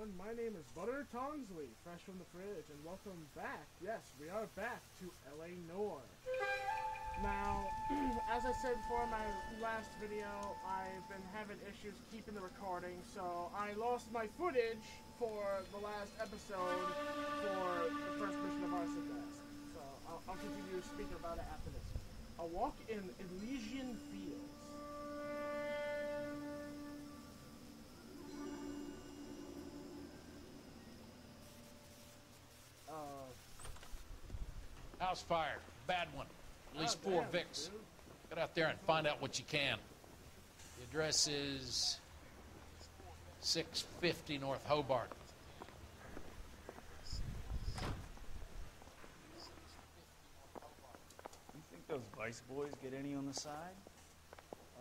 everyone, my name is Butter Tongsley, fresh from the fridge, and welcome back. Yes, we are back to LA Noire. Now, as I said before in my last video, I've been having issues keeping the recording, so I lost my footage for the last episode for the first mission of Arson Desk. So I'll continue speaking about it after this. A walk in Elysian Fields. House fire. Bad one. At least 4 Vicks. Dude. Get out there and find out what you can. The address is 650 North Hobart. You think those Vice boys get any on the side?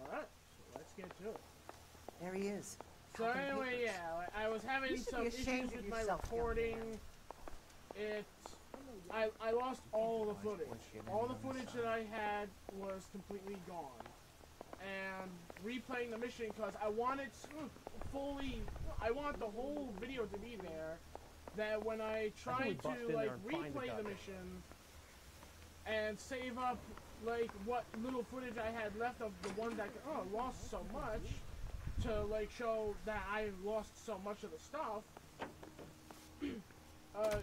Alright, so let's get to it. There he is. So anyway, yeah, I was having some issues with my recording. I lost all the footage. All the footage that I had was completely gone. And replaying the mission because I wanted I want the whole video to be there. That when I tried to like replay the mission and save up like what little footage I had left of the one that lost so much, to like show that I lost so much of the stuff.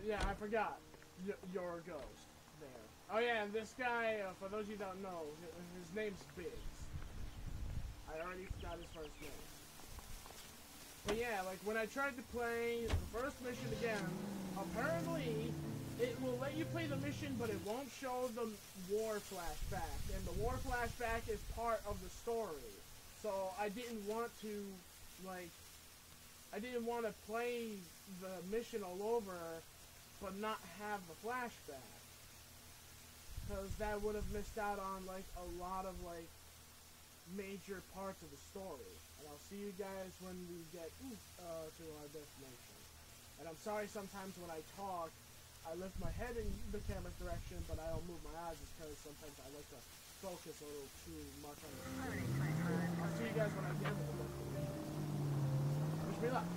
Yeah, I forgot. Your ghost there. Oh yeah, and this guy, for those of you who don't know, his name's Biggs. I already forgot his first name. But yeah, like when I tried to play the first mission again, apparently it will let you play the mission, but it won't show the war flashback. And the war flashback is part of the story. So I didn't want to, like, I didn't want to play the mission all over, but not have the flashback. Because that would have missed out on, like, a lot of, like, major parts of the story. And I'll see you guys when we get to our destination. And I'm sorry sometimes when I talk, I lift my head in the camera's direction, but I don't move my eyes just because sometimes I like to focus a little too much on the screen. I'll see you guys when I get to the destination. Wish me luck.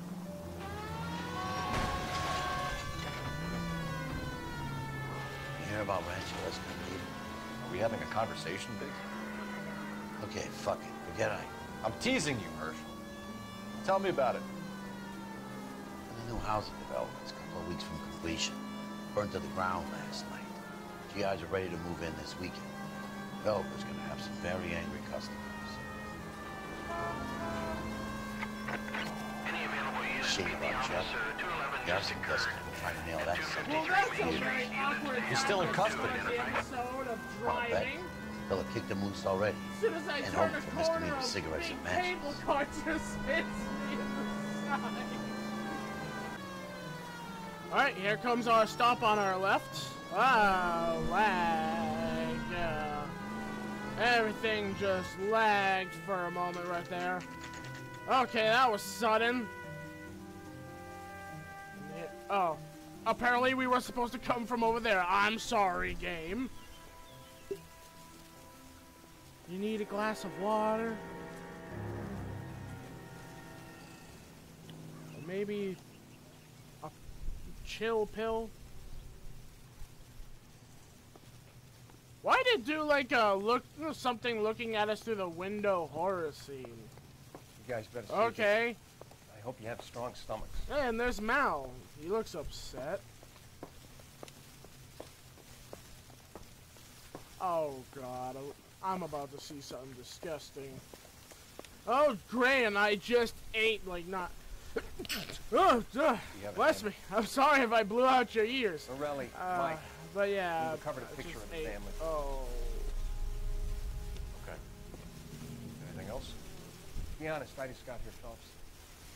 You hear about Rancho Escondido? Are we having a conversation, Biggs? Okay, fuck it. Forget I'm teasing you, Herschel. Tell me about it. The new housing development's a couple of weeks from completion. Burned to the ground last night. GIs are ready to move in this weekend. Developer's gonna have some very angry customers. Any available units Shit meet the about Jeff. officer 211 Garrison Dustin will try to nail that subject. Well, that's a very awkward He's still in custody. the episode of Well, driving. They'll have kicked him loose already. As soon as I And turn hope a for corner, misdemeanor a cigarettes big and matches. cable car just hits me in the side. Alright, here comes our stop on our left. Ah, lag. Everything just lagged for a moment right there. Okay, that was sudden. Yeah. Oh, apparently we were supposed to come from over there. I'm sorry, game. You need a glass of water? Or maybe a chill pill? Why did it do like a something looking at us through the window horror scene? You guys better see Okay. this. I hope you have strong stomachs. Hey, and there's Mal. He looks upset. Oh god, I'm about to see something disgusting. Oh great, and I just ate like not. Oh, bless me. I'm sorry if I blew out your ears. Morelli, Mike, But yeah, we recovered a picture just of the ate. family. Oh. Okay. Anything else? Be honest, I just got here, Phelps.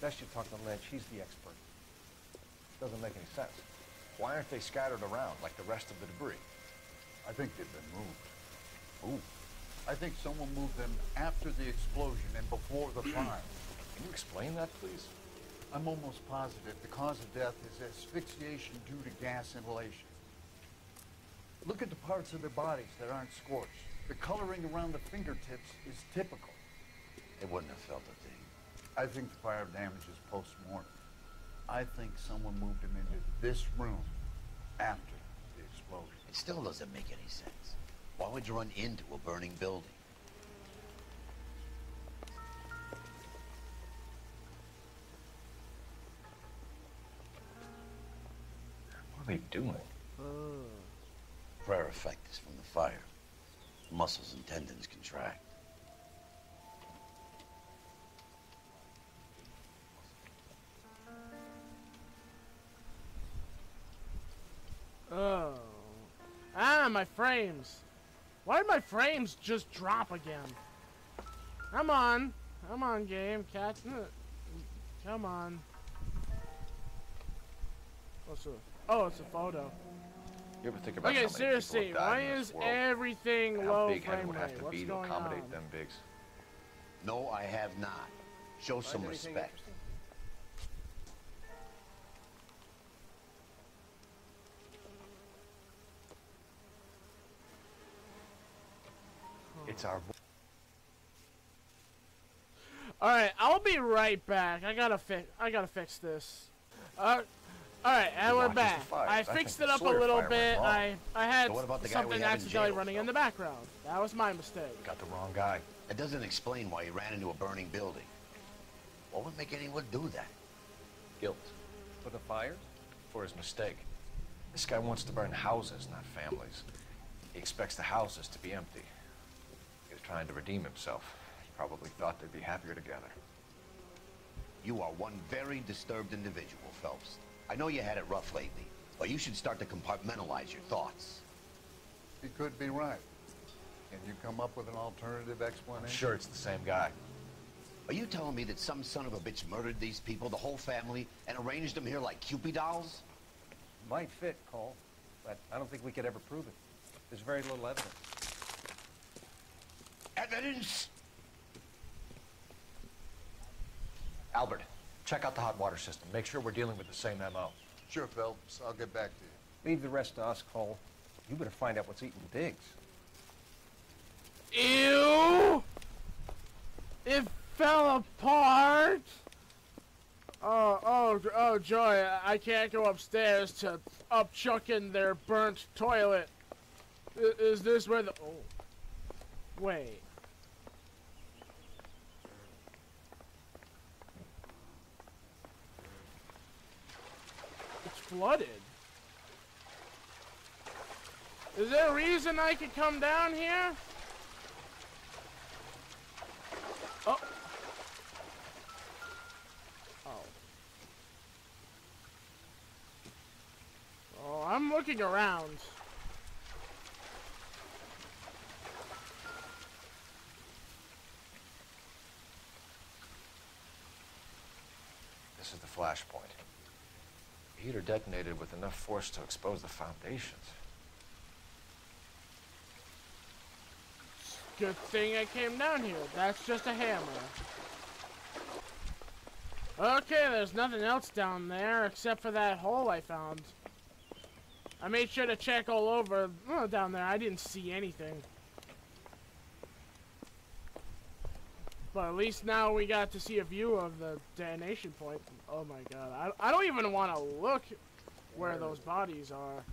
Best you talk to Lynch. He's the expert. Doesn't make any sense. Why aren't they scattered around like the rest of the debris? I think they've been moved. Ooh. I think someone moved them after the explosion and before the fire. Can you explain that, please? I'm almost positive the cause of death is asphyxiation due to gas inhalation. Look at the parts of their bodies that aren't scorched. The coloring around the fingertips is typical. They wouldn't have felt a thing. I think the fire damage is post-mortem. I think someone moved him into this room after the explosion. It still doesn't make any sense. Why would you run into a burning building? What are they doing? Prayer effect is from the fire. Muscles and tendons contract. Oh. Ah, my frames. Why did my frames just drop again? Come on. Come on, game. Catch. Come on. Oh, it's a photo. You ever think about Okay, how many seriously, people have died why in this is world? everything And how low big frame heaven would have rate? to What's be to going accommodate on? them bigs? No, I have not. Show some respect. It's our... Alright, I'll be right back. I gotta fix this. Alright, and we're watches the back. fires. I I think fixed the it up a Sawyer little fire went bit. wrong. I had So what about the guy we something have in accidentally jail, running Phil? in the background. That was my mistake. Got the wrong guy. It doesn't explain why he ran into a burning building. What would make anyone do that? Guilt. For the fires? For his mistake. This guy wants to burn houses, not families. He expects the houses to be empty. He was trying to redeem himself. He probably thought they'd be happier together. You are one very disturbed individual, Phelps. I know you had it rough lately, but you should start to compartmentalize your thoughts. He could be right. Can you come up with an alternative explanation? I'm sure it's the same guy. Are you telling me that some son of a bitch murdered these people, the whole family, and arranged them here like Cupid dolls? Might fit, Cole, but I don't think we could ever prove it. There's very little evidence. Evidence? Albert, check out the hot water system. Make sure we're dealing with the same MO. Sure, Phelps. I'll get back to you. Leave the rest to us, Cole. You better find out what's eating Biggs. Ew! It fell apart! Oh, joy, I can't go upstairs to upchucking their burnt toilet. Is this where the... Oh. Wait. It's flooded. Is there a reason I could come down here? Oh. Oh. Oh, I'm looking around. This is the flashpoint. The heater detonated with enough force to expose the foundations. Good thing I came down here. That's just a hammer. Okay, there's nothing else down there except for that hole I found. I made sure to check all over down there. I didn't see anything. But at least now we got to see a view of the detonation point. Oh my god. I don't even want to look where those bodies are.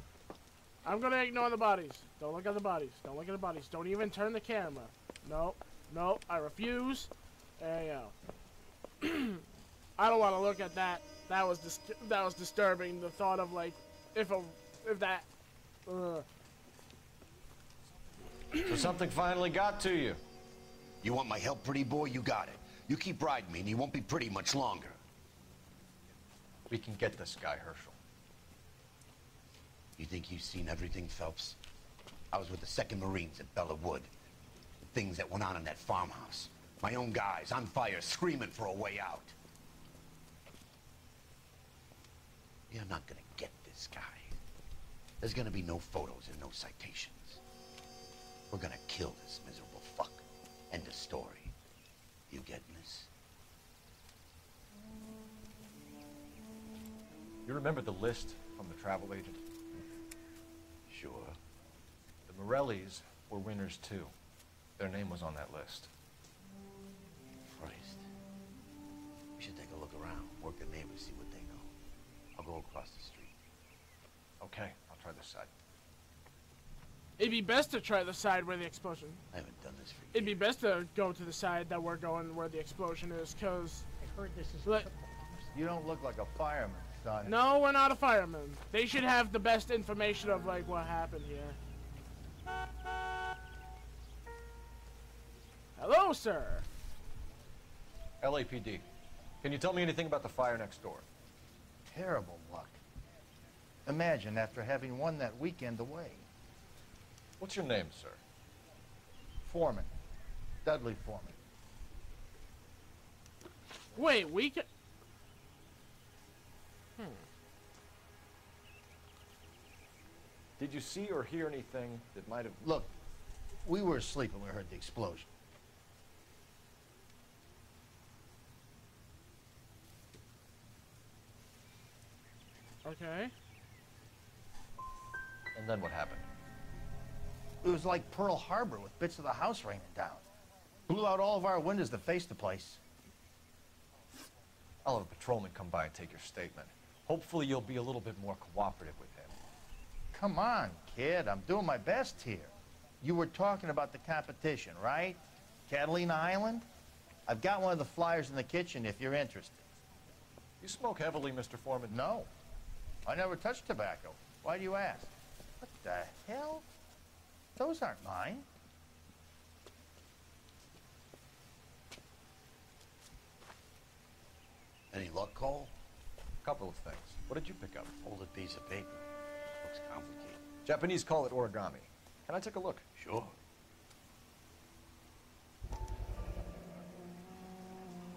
I'm gonna ignore the bodies. Don't look at the bodies. Don't look at the bodies. Don't even turn the camera. Nope. Nope. I refuse. There you go. I don't want to look at that. That was disturbing. The thought of like, if that. So something finally got to you. You want my help, pretty boy? You got it. You keep riding me and you won't be pretty much longer. We can get this guy, Herschel. You think you've seen everything, Phelps? I was with the 2nd Marines at Bella Wood. The things that went on in that farmhouse. My own guys on fire, screaming for a way out. You're not gonna get this guy. There's gonna be no photos and no citations. We're gonna kill this miserable fuck. End of story. You getting this? You remember the list from the travel agent? Sure. The Morellis were winners too. Their name was on that list. Christ. We should take a look around, work the neighbors, see what they know. side. It'd be best to try the side where the explosion. I haven't done this for years. It'd be best to go to the side that we're going where the explosion is, cause. I heard this is. You don't look like a fireman, son. No, we're not a fireman. They should have the best information of like what happened here. Hello, sir. LAPD. Can you tell me anything about the fire next door? Terrible luck. Imagine after having won that weekend away. What's your name, sir? Foreman. Dudley Foreman. Wait, we can. Did you see or hear anything that might have... Look, we were asleep when we heard the explosion. Okay. And then what happened? It was like Pearl Harbor with bits of the house raining down. Blew out all of our windows to face the place. I'll have a patrolman come by and take your statement. Hopefully you'll be a little bit more cooperative with him. Come on, kid. I'm doing my best here. You were talking about the competition, right? Catalina Island? I've got one of the flyers in the kitchen if you're interested. You smoke heavily, Mr. Foreman? No. I never touched tobacco. Why do you ask? What the hell? Those aren't mine. Any luck, Cole? Couple of things. What did you pick up? Folded piece of paper. Looks complicated. Japanese call it origami. Can I take a look? Sure.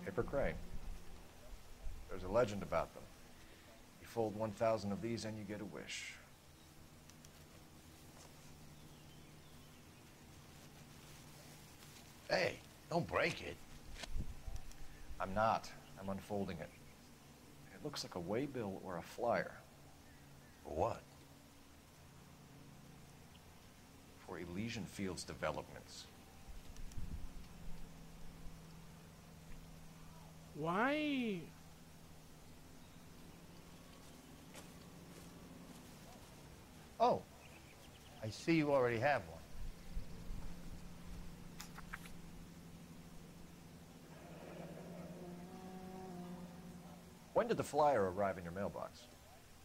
Paper crane. There's a legend about them. You fold 1,000 of these and you get a wish. Hey, don't break it. I'm not. I'm unfolding it. It looks like a waybill or a flyer. For what? For Elysian Fields Developments. Why? Oh, I see you already have one. When did the flyer arrive in your mailbox?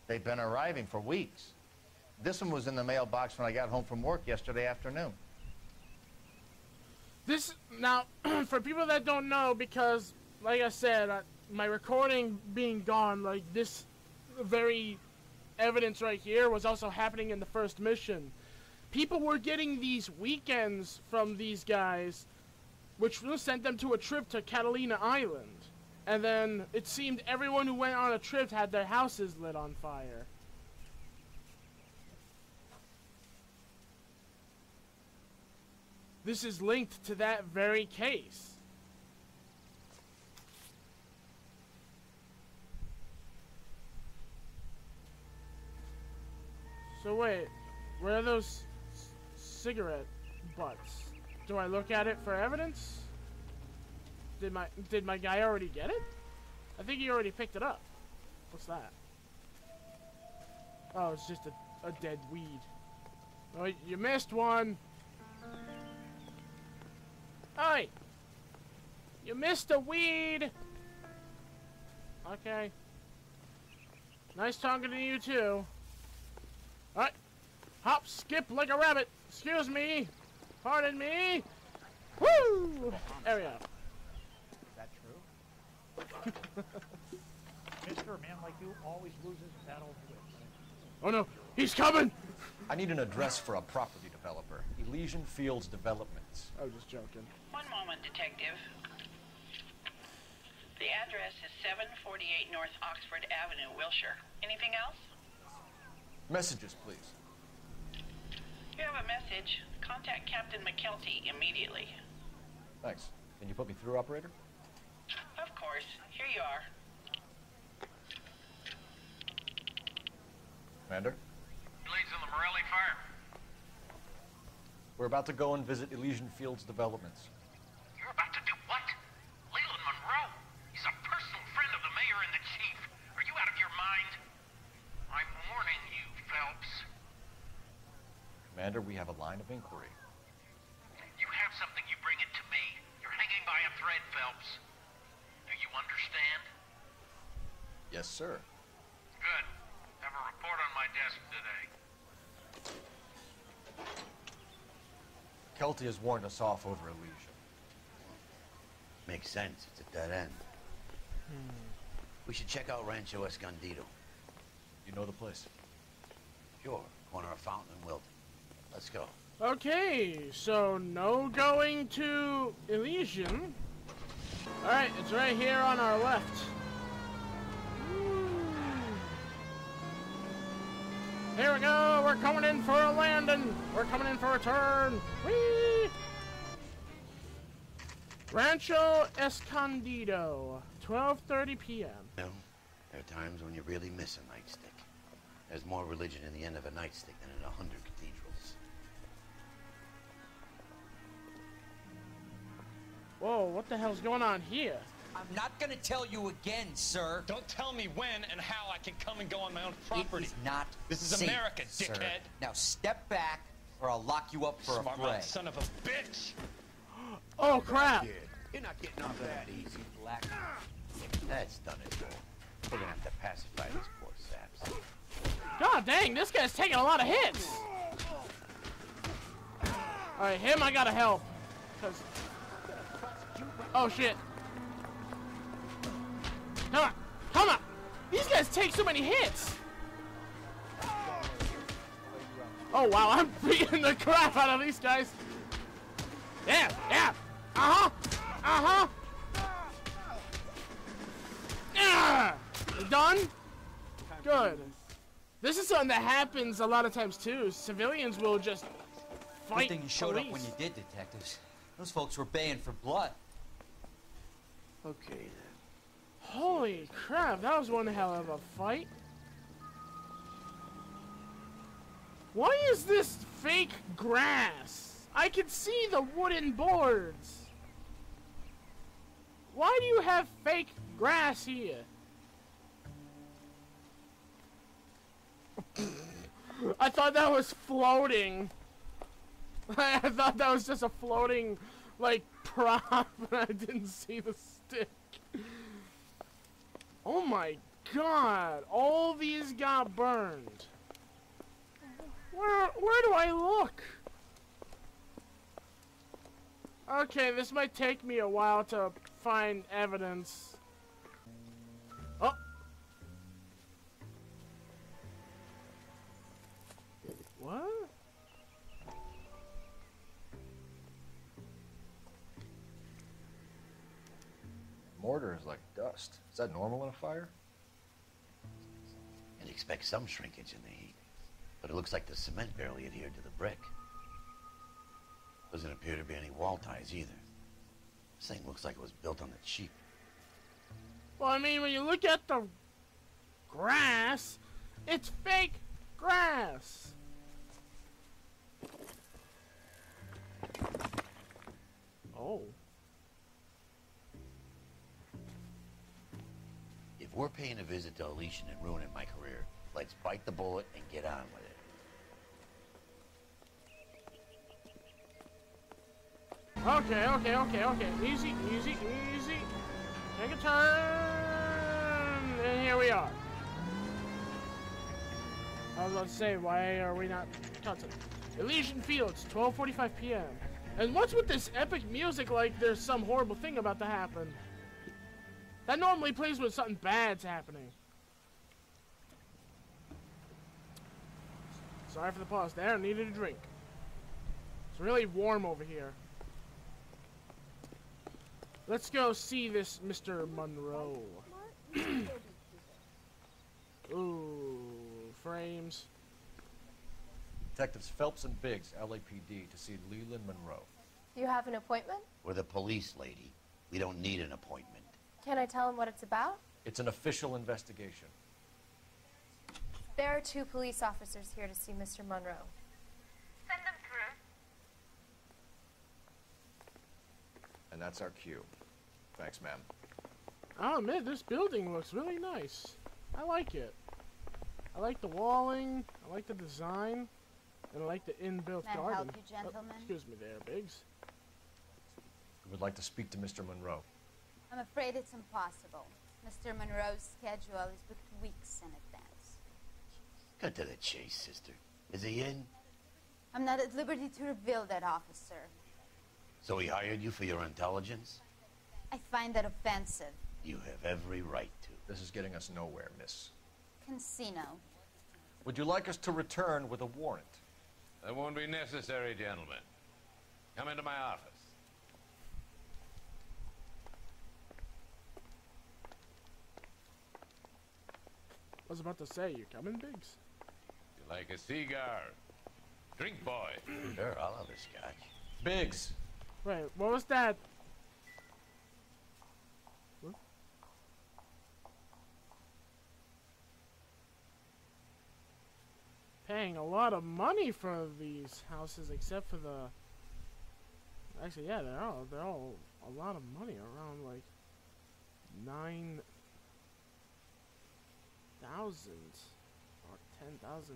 They've been arriving for weeks. This one was in the mailbox when I got home from work yesterday afternoon. This now, for people that don't know, because like I said, my recording being gone, like this very evidence right here was also happening in the first mission. People were getting these weekends from these guys, which sent them to a trip to Catalina Island. And then it seemed everyone who went on a trip had their houses lit on fire. This is linked to that very case. So wait, where are those cigarette butts? Do I look at it for evidence? Did my guy already get it? I think he already picked it up. What's that? Oh, it's just a dead weed. Oh, you missed one. Hey! You missed a weed! Okay. Nice talking to you too. Alright. Hop, skip like a rabbit. Excuse me. Pardon me. Woo! There we go. Mister, a man like you always loses battle wits. Oh no, he's coming! I need an address for a property developer. Elysian Fields Developments. I was just joking. One moment, Detective. The address is 748 North Oxford Avenue, Wilshire. Anything else? Messages, please. You have a message. Contact Captain McKelty immediately. Thanks. Can you put me through, operator? Of course. Here you are. Commander? Leads on the Morelli fire. We're about to go and visit Elysian Fields Developments. You're about to do what? Leland Monroe? He's a personal friend of the mayor and the chief. Are you out of your mind? I'm warning you, Phelps. Commander, we have a line of inquiry. You have something, you bring it to me. You're hanging by a thread, Phelps. Do you understand? Yes, sir. Good. Have a report on my desk today. Kelty has warned us off over Elysium. Makes sense. It's a dead end. We should check out Rancho Escondido. You know the place? Sure. Corner of Fountain and Wilton. Let's go. Okay, so no going to Elysium. Alright, it's right here on our left. Here we go, we're coming in for a landing. We're coming in for a turn. Whee! Rancho Escondido, 12:30 p.m. You know, there are times when you really miss a nightstick. There's more religion in the end of a nightstick than in 100 cathedrals. Whoa, what the hell's going on here? I'm not gonna tell you again, sir. Don't tell me when and how I can come and go on my own property. It is not This is safe, America, sir. dickhead. Now step back, or I'll lock you up for a Smart fray. mouth son of a bitch. Oh crap! You're not getting off that easy, Black. That's done it, Joel. We're gonna have to pacify these poor saps. God dang, this guy's taking a lot of hits! Alright, him I gotta help. Cause... Oh shit. Come on! Come on! These guys take so many hits! Oh wow, I'm beating the crap out of these guys! Yeah! Yeah! Uh-huh! Uh-huh! Yeah! Done? Good. This is something that happens a lot of times too. Civilians will just fight Good thing you showed police. up when you did, detectives. Those folks were baying for blood. Okay, then. Holy crap, that was one hell of a fight. Why is this fake grass? I can see the wooden boards. Why do you have fake grass here? I thought that was floating. I thought that was just a floating, like, prop, and I didn't see the stick. Oh my god, all these got burned. Where do I look? Okay, this might take me a while to find evidence. Oh! What? Mortar is like dust. Is that normal in a fire? You'd expect some shrinkage in the heat. But it looks like the cement barely adhered to the brick. Doesn't appear to be any wall ties either. This thing looks like it was built on the cheap. Well, I mean, when you look at the grass, it's fake grass. Oh. If we're paying a visit to Elysium and ruining my career, let's bite the bullet and get on with it. Okay. Easy. Take a turn. And here we are. I was about to say, why are we not touching? Elysian Fields, 12:45 p.m. And what's with this epic music like there's some horrible thing about to happen? That normally plays when something bad's happening. Sorry for the pause there, I needed a drink. It's really warm over here. Let's go see this Mr. Monroe. Ooh, frames. Detectives Phelps and Biggs, LAPD, to see Leland Monroe. You have an appointment? We're the police, lady. We don't need an appointment. Can I tell him what it's about? It's an official investigation. There are 2 police officers here to see Mr. Monroe. Send them through. And that's our cue. Thanks, ma'am. I'll admit, this building looks really nice. I like it. I like the walling. I like the design. And I like the inbuilt May I garden. help you, gentlemen? Oh, excuse me there, Biggs. We would like to speak to Mr. Monroe. I'm afraid it's impossible. Mr. Monroe's schedule is booked weeks in advance. Cut to the chase, sister. Is he in? I'm not at liberty to reveal that, officer. So he hired you for your intelligence? I find that offensive. You have every right to. This is getting us nowhere, miss. Casino. Would you like us to return with a warrant? That won't be necessary, gentlemen. Come into my office. I was about to say, you coming, Biggs? You like a cigar? Drink, boy. Sure, I'll have a scotch. Biggs. Wait, what was that? What? Paying a lot of money for these houses, except for the. Actually, yeah, they're all a lot of money, around like 9,000 or $10,000.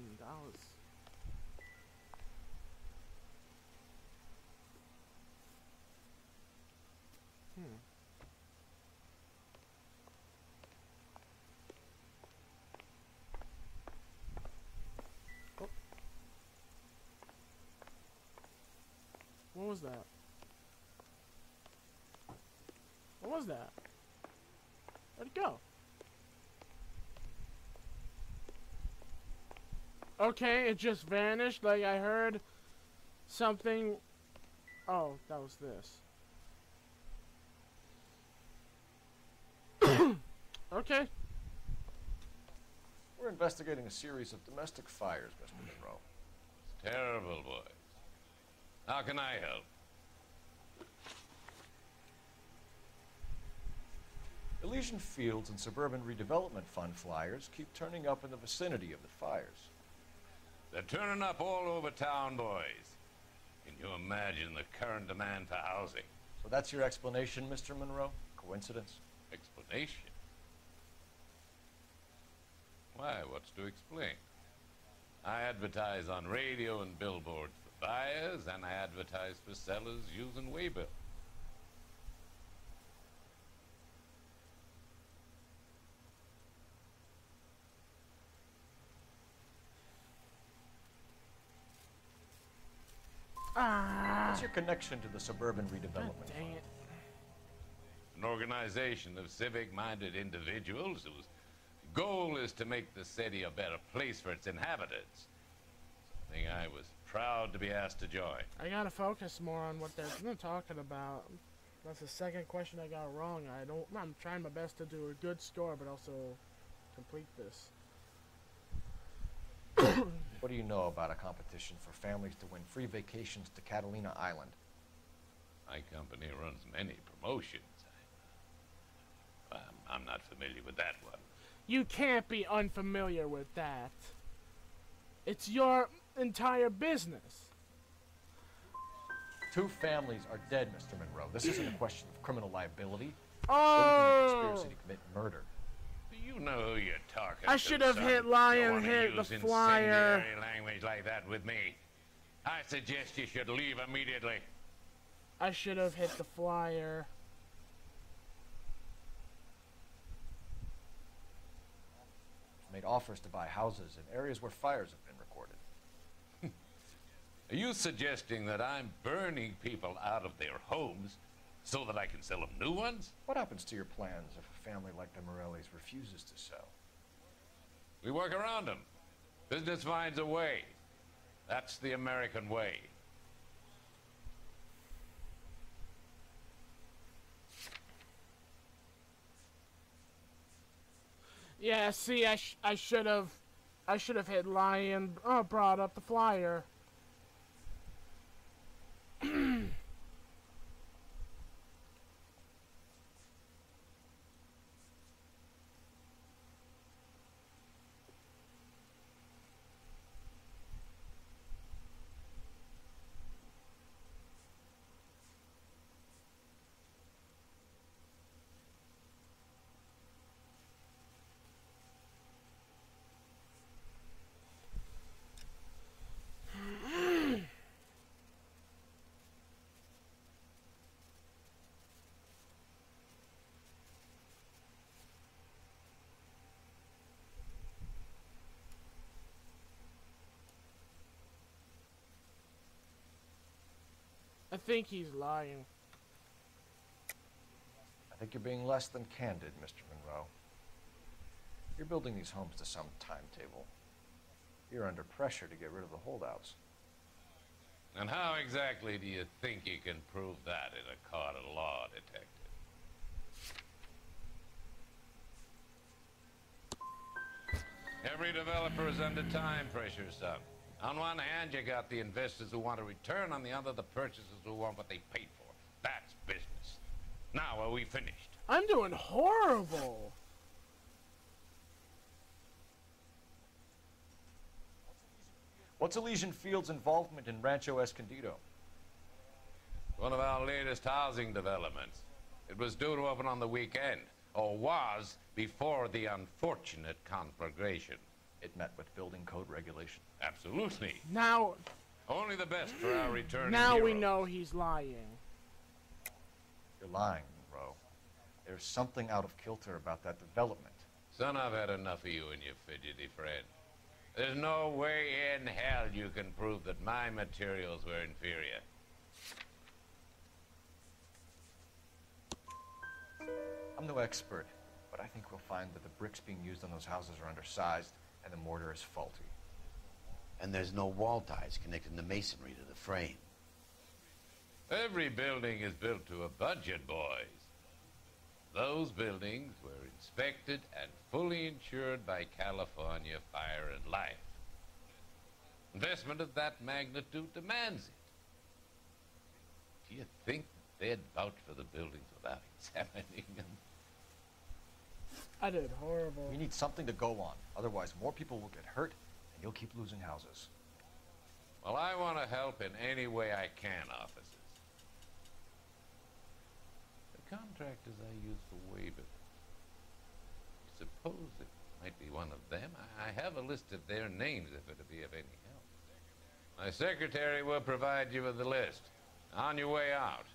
Oh. What was that? What was that? Where'd it go? Okay, it just vanished. Like I heard something. Oh, that was this. Okay. We're investigating a series of domestic fires, Mr. Monroe. It's terrible, boys. How can I help? Elysian Fields and Suburban Redevelopment Fund flyers keep turning up in the vicinity of the fires. They're turning up all over town, boys. Can you imagine the current demand for housing? So that's your explanation, Mr. Monroe? Coincidence? Explanation? Why, what's to explain? I advertise on radio and billboards for buyers, and I advertise for sellers using waybill. What's your connection to the Suburban Redevelopment Dang Fund? it. An organization of civic-minded individuals whose goal is to make the city a better place for its inhabitants. Something I was proud to be asked to join. I gotta focus more on what they're talking about. That's the second question I got wrong. I'm trying my best to do a good score, but also complete this. What do you know about a competition for families to win free vacations to Catalina Island? My company runs many promotions. I'm not familiar with that one. You can't be unfamiliar with that. It's your entire business. 2 families are dead, Mr. Monroe. This isn't a question of criminal liability. Oh! Conspiracy to commit murder. Do you know who you're talking I to, should have son? hit You Lion, wanna hit the use flyer. incendiary language like that with me? I suggest you should leave immediately. I should have hit the flyer. Made offers to buy houses in areas where fires have been recorded. Are you suggesting that I'm burning people out of their homes so that I can sell them new ones? What happens to your plans if a family like the Morellis refuses to sell? We work around them. Business finds a way. That's the American way. Yeah, see, I should have hit Lion. Brought up the flyer. think he's lying? I think you're being less than candid, Mr. Monroe. You're building these homes to some timetable. You're under pressure to get rid of the holdouts. And how exactly do you think you can prove that in a court of law, detective? Every developer is under time pressure, son. On one hand, you got the investors who want a return. On the other, the purchasers who want what they paid for. That's business. Now, are we finished? I'm doing horrible. What's Elysian Field's involvement in Rancho Escondido? One of our latest housing developments. It was due to open on the weekend, or was before the unfortunate conflagration. It met with building code regulation. Absolutely. Now... Only the best for our returning Now we heroes. know he's lying. You're lying, Monroe. There's something out of kilter about that development. Son, I've had enough of you and your fidgety friend. There's no way in hell you can prove that my materials were inferior. I'm no expert, but I think we'll find that the bricks being used on those houses are undersized and the mortar is faulty. And there's no wall ties connecting the masonry to the frame. Every building is built to a budget, boys. Those buildings were inspected and fully insured by California Fire and Life. Investment of that magnitude demands it. Do you think they'd vouch for the buildings without examining them? I did horrible. We need something to go on. Otherwise, more people will get hurt, and you'll keep losing houses. Well, I want to help in any way I can, officers. The contractors I use for Weber. Suppose it might be one of them. I have a list of their names if it'll be of any help. My secretary will provide you with the list. On your way out.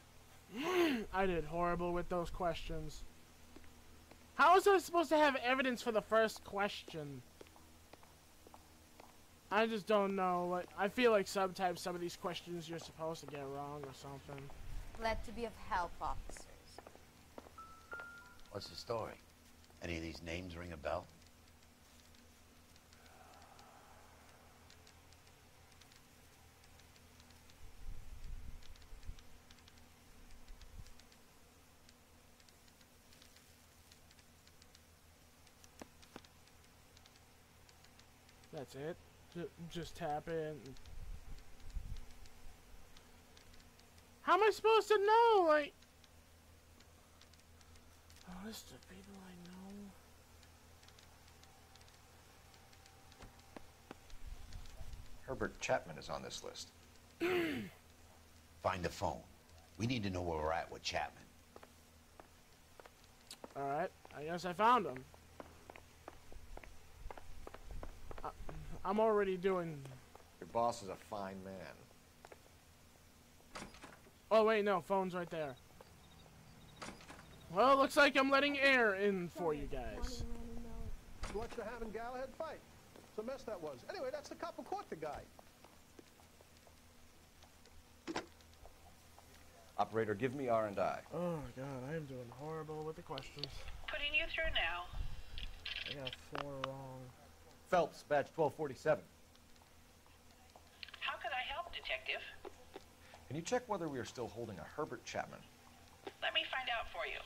I did horrible with those questions. How was I supposed to have evidence for the first question? I just don't know. Like, I feel like sometimes some of these questions you're supposed to get wrong or something. Glad to be of help, officers. What's the story? Any of these names ring a bell? That's it. Just tap in. How am I supposed to know? Like, a list of people I know. Herbert Chapman is on this list. Find the phone. We need to know where we're at with Chapman. Alright, I guess I found him. I'm already doing... Your boss is a fine man. Oh wait, no, phone's right there. Well, it looks like I'm letting air in for you guys. What you having Galahad fight? It's a mess that was. Anyway, that's the cop who caught the guy. Operator, give me R&I. Oh my god, I am doing horrible with the questions. Putting you through now. I got 4 wrong. Phelps, badge 1247. How could I help, Detective? Can you check whether we are still holding a Herbert Chapman? Let me find out for you.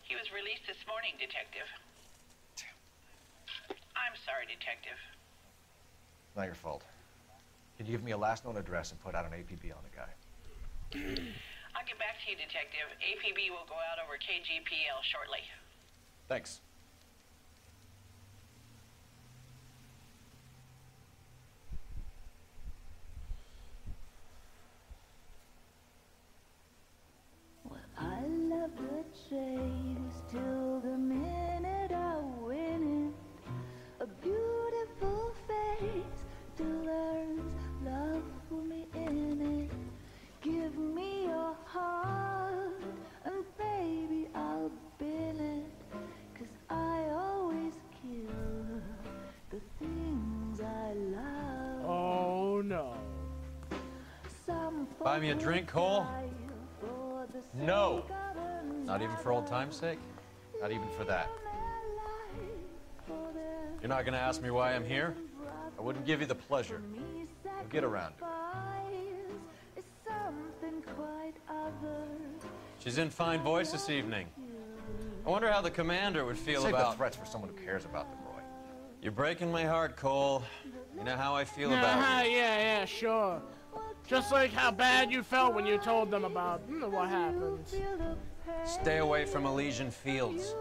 He was released this morning, Detective. I'm sorry, Detective. Not your fault. Can you give me a last known address and put out an APB on the guy? I'll get back to you, Detective. APB will go out over KGPL shortly. Thanks. I love the chase till the minute I win it. A beautiful face till there's love for me in it. Give me your heart and baby I'll bin it. 'Cause Buy me a drink, Cole? No. Not even for old time's sake? Not even for that. You're not gonna ask me why I'm here? I wouldn't give you the pleasure. We'll get around to it. She's in fine voice this evening. I wonder how the commander would feel Save about... the threats for someone who cares about them, Roy. You're breaking my heart, Cole. You know how I feel about you. Yeah, sure. Just like how bad you felt when you told them about what happened. Stay away from Elysian Fields.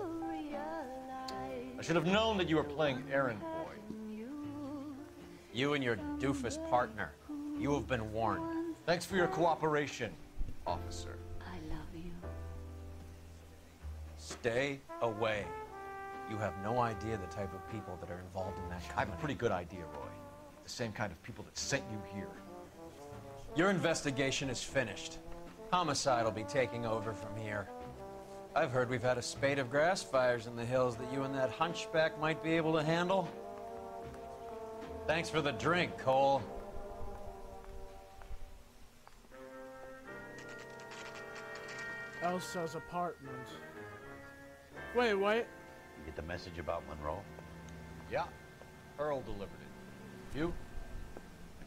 I should have known that you were playing errand boy. You and your doofus partner. You have been warned. Thanks for your cooperation, officer. I love you. Stay away. You have no idea the type of people that are involved in that company. I have a pretty good idea, Roy. The same kind of people that sent you here. Your investigation is finished. Homicide will be taking over from here. I've heard we've had a spate of grass fires in the hills that you and that hunchback might be able to handle. Thanks for the drink, Cole. Elsa's apartment. Wait, what? You get the message about Monroe? Yeah. Earl delivered it. You?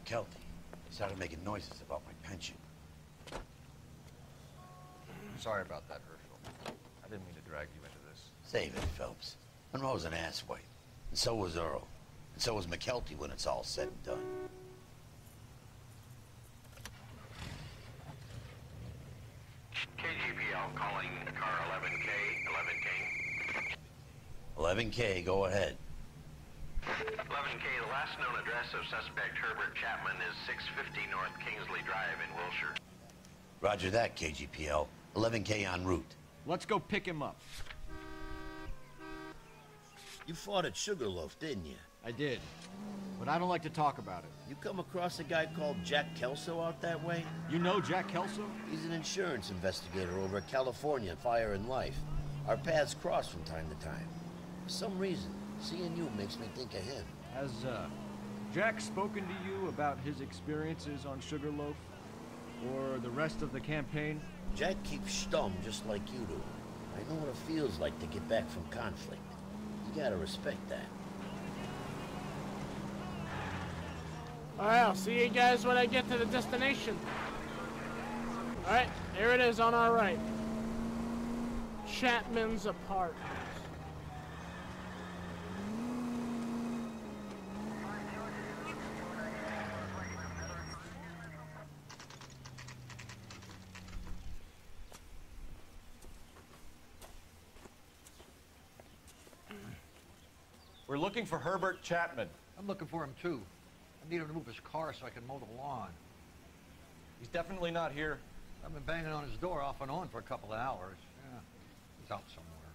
McKelty. He started making noises about my pension. Sorry about that, Herschel. I didn't mean to drag you into this. Save it, Phelps. Monroe's an asswipe. And so was Earl. And so was McKelty when it's all said and done. KGPL calling car 11K, 11K. 11K, go ahead. 11K, the last known address of suspect Herbert Chapman is 650 North Kingsley Drive in Wilshire. Roger that, KGPL. 11K en route. Let's go pick him up. You fought at Sugarloaf, didn't you? I did, but I don't like to talk about it. You come across a guy called Jack Kelso out that way? You know Jack Kelso? He's an insurance investigator over at California Fire and Life. Our paths cross from time to time. For some reason, seeing you makes me think of him. Has, Jack spoken to you about his experiences on Sugarloaf? Or the rest of the campaign? Jack keeps stum just like you do. I know what it feels like to get back from conflict. You gotta respect that. Alright, I'll see you guys when I get to the destination. Alright, here it is on our right. Chapman's apartment. We're looking for Herbert Chapman. I'm looking for him too. I need him to move his car so I can mow the lawn. He's definitely not here. I've been banging on his door off and on for a couple of hours. Yeah, he's out somewhere.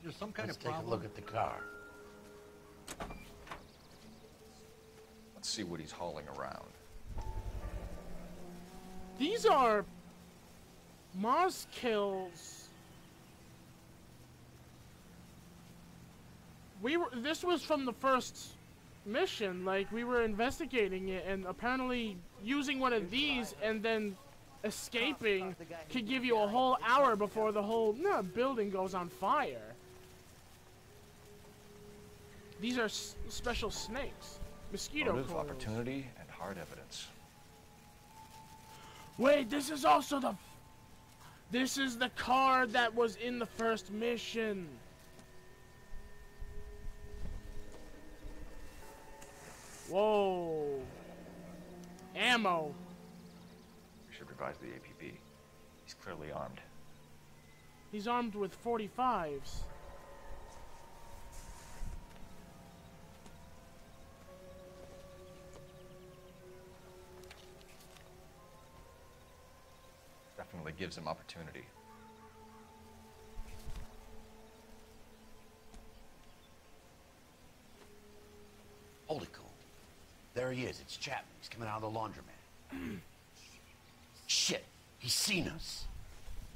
There's some kind Let's of problem. take a look at the car. Let's see what he's hauling around. These are Mars kills. This was from the first mission. Like, we were investigating it, and apparently using one of these and then escaping could give you a whole hour before the whole building goes on fire. These are special snakes. Mosquito Motive, coils. opportunity, and hard evidence. Wait, this is also the... This is the car that was in the first mission. Whoa. Ammo. We should revise the APB. He's clearly armed. He's armed with 45s. Definitely gives him opportunity. Hold it, Cole. There he is. It's Chapman. He's coming out of the laundromat. Shit. He's seen us.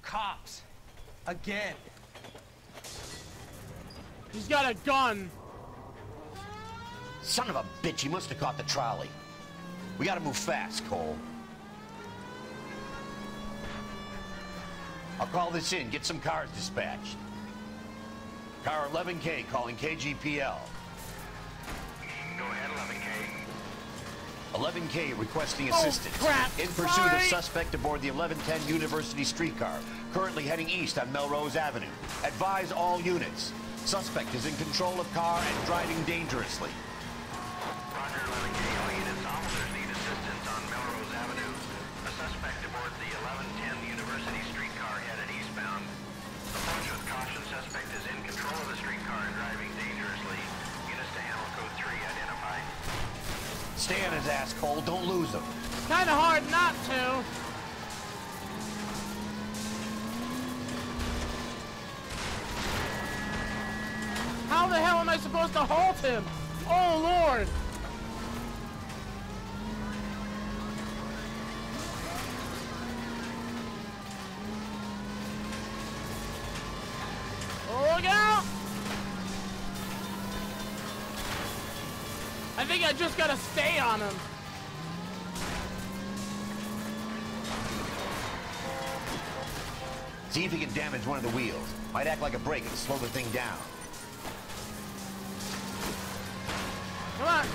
Cops. Again. He's got a gun. Son of a bitch. He must have caught the trolley. We gotta move fast, Cole. I'll call this in. Get some cars dispatched. Car 11K calling KGPL. Go ahead, 11K. 11K requesting assistance. Crap. In pursuit of suspect aboard the 1110 University streetcar, currently heading east on Melrose Avenue. Advise all units. Suspect is in control of car and driving dangerously. Roger, 11K. All units, officers need assistance on Melrose Avenue. A suspect aboard the 1110 University streetcar headed eastbound. Approach with caution. Suspect is in control of the streetcar and driving dangerously. Units to handle code 3 identified. Stay on his ass, Cole. Don't lose him. Kinda hard not to. How the hell am I supposed to halt him? Oh, Lord. Look out! I think I just gotta stay on him. See if he can damage one of the wheels. Might act like a brake and slow the thing down. Come on.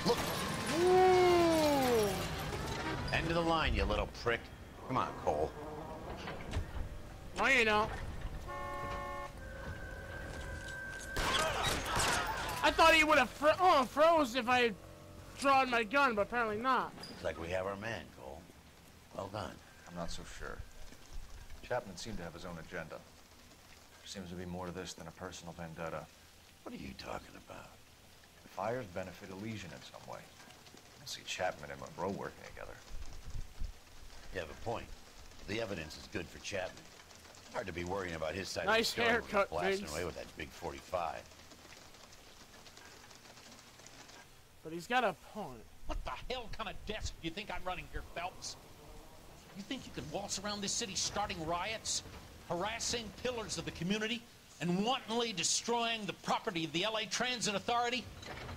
Look. Ooh. End of the line, you little prick. Come on, Cole. No, you don't. I thought he would have froze if I had drawn my gun, but apparently not. Looks like we have our man, Cole. Well done. I'm not so sure. Chapman seemed to have his own agenda. There seems to be more to this than a personal vendetta. What are you talking about? The fires benefit Elysian in some way. I don't see Chapman and Monroe working together. You have a point. The evidence is good for Chapman. Hard to be worrying about his side Nice of the story when he's haircut, blasting Biggs. away with that big 45. But he's got a point. What the hell kind of desk do you think I'm running here, Phelps? You think you can waltz around this city starting riots, harassing pillars of the community, and wantonly destroying the property of the LA Transit Authority?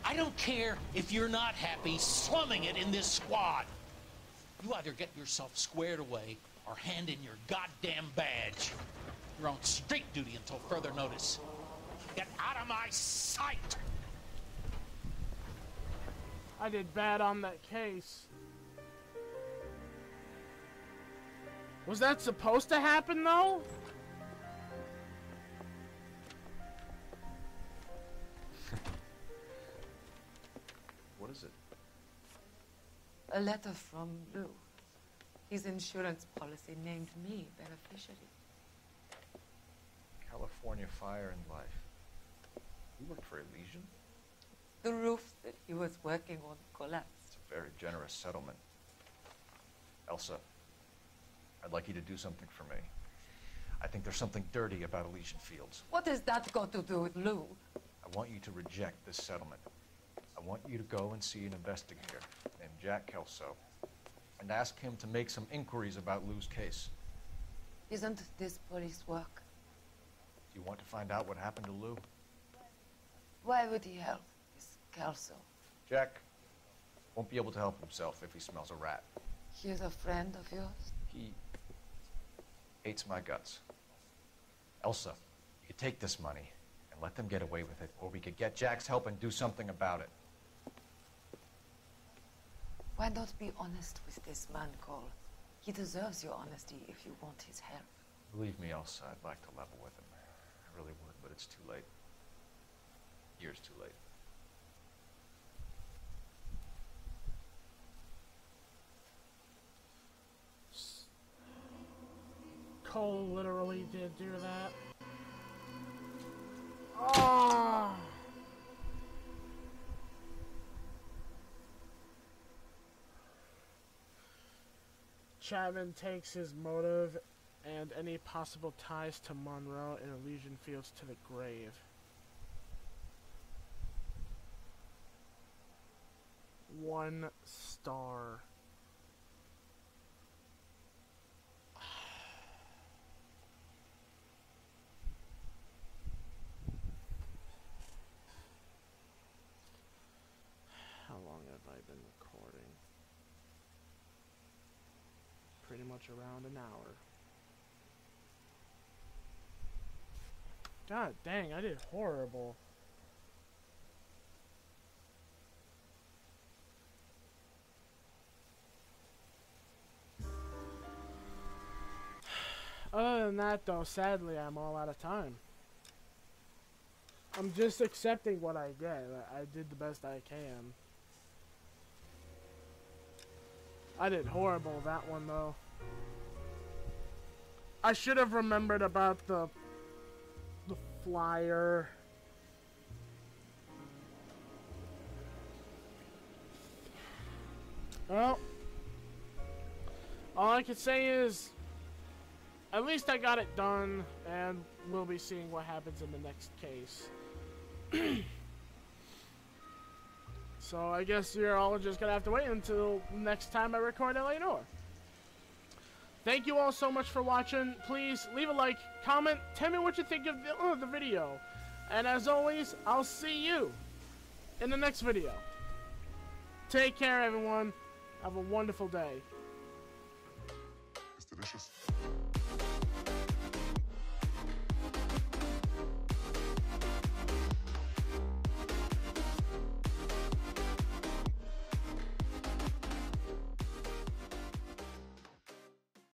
I don't care if you're not happy slumming it in this squad. You either get yourself squared away or hand in your goddamn badge. You're on street duty until further notice. Get out of my sight! I did bad on that case. Was that supposed to happen, though? What is it? A letter from Lou. His insurance policy named me beneficiary. California Fire and Life. You worked for Elysian? The roof that he was working on collapsed. It's a very generous settlement. Elsa, I'd like you to do something for me. I think there's something dirty about Elysian Fields. What has that got to do with Lou? I want you to reject this settlement. I want you to go and see an investigator named Jack Kelso and ask him to make some inquiries about Lou's case. Isn't this police work? Do you want to find out what happened to Lou? Why would he help this Kelso? Jack won't be able to help himself if he smells a rat. He is a friend of yours? He hates my guts. Elsa, you could take this money and let them get away with it, or we could get Jack's help and do something about it. Why not be honest with this man, Cole? He deserves your honesty if you want his help. Believe me, Elsa, I'd like to level with him. I really would, but it's too late. Years too late. Cole literally did do that. Oh! Chapman takes his motive and any possible ties to Monroe and Elysian Fields to the grave. One star. How long have I been recording? Pretty much around an hour. God dang, I did horrible. Other than that, though, sadly, I'm all out of time. I'm just accepting what I get. I did the best I can. I did horrible that one, though. I should have remembered about the flyer. Well, all I can say is, at least I got it done, and we'll be seeing what happens in the next case. So I guess you're all just gonna have to wait until next time I record LA Noire. Thank you all so much for watching. Please leave a like, comment, tell me what you think of the video. And as always, I'll see you in the next video. Take care, everyone. Have a wonderful day. It's delicious.